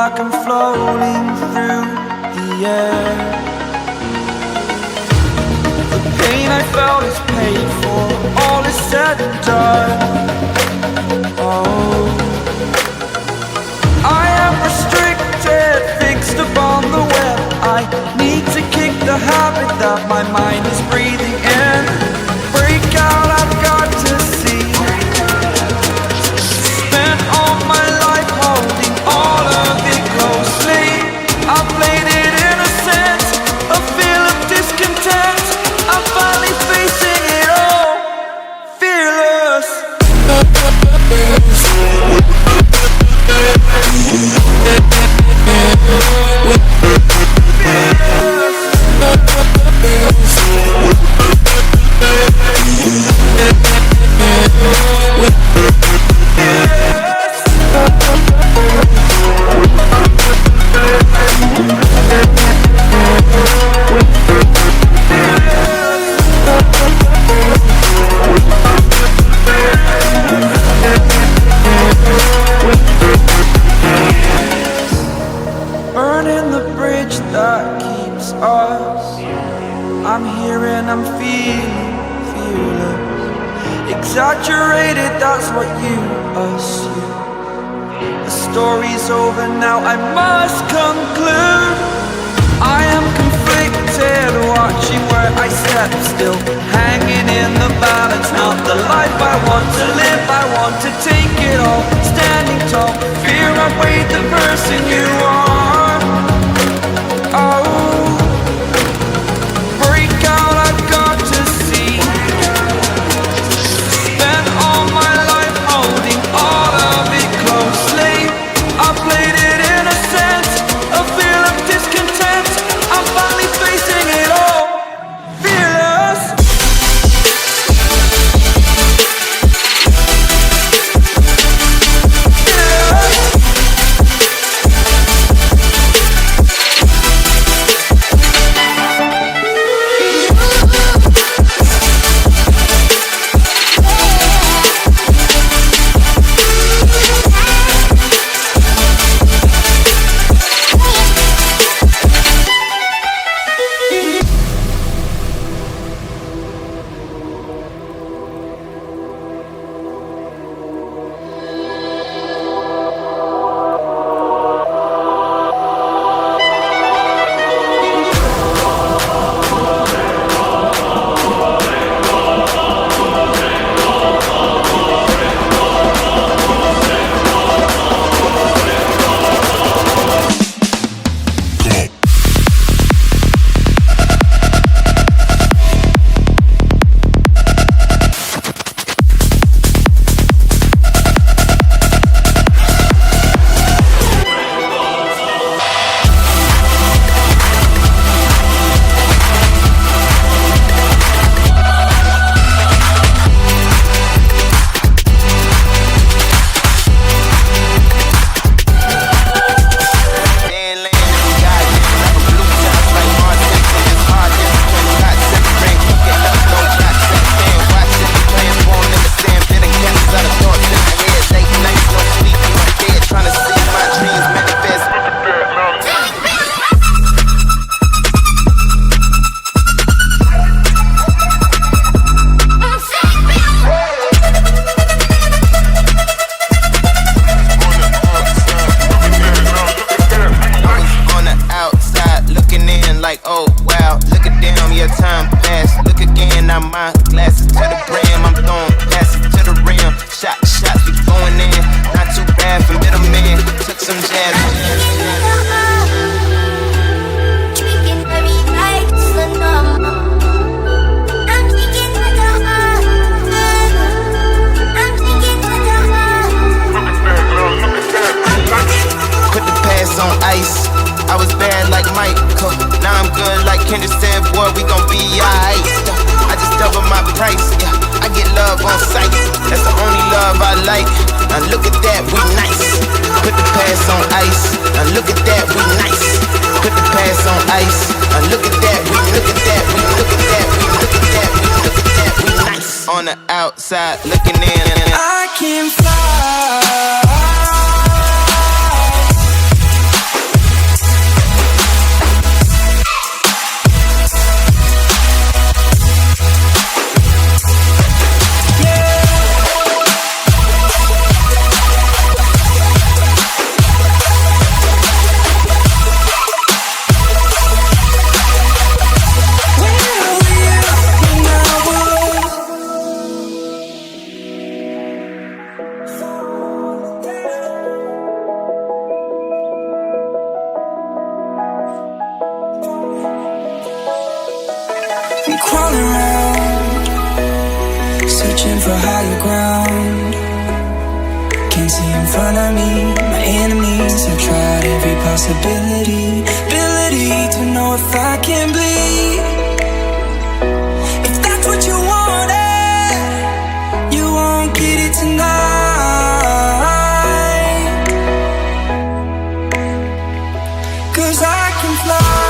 like I'm floating through the air. The pain I felt is paid for, all is said and done. Oh, I am restricted, fixed upon the web. I need to kick the habit that my mind is breathing in. Break out, I've got to see. Spent all my life holding all of it closely. I played it innocent, a feel of discontent. I'm finally facing it all, fearless. Burning the bridge that keeps us. I'm here and I'm feeling fearless. Exaggerated, that's what you assume. The story's over now, I must conclude. I am conflicted, watching where I step still, hanging in the balance. Not the life I want to live, I want to take it all. Standing tall, fear outweighed the person you are. Oh, break out, I've got to see. Spent all my life holding all of it closely. I played it innocent, a feel of discontent. I'm finally facing it all, fearless. On the outside looking in. I can fly. for higher ground. Can't see in front of me, my enemies have tried every possibility. Ability to know if I can bleed. If that's what you wanted, you won't get it tonight. 'Cause I can fly.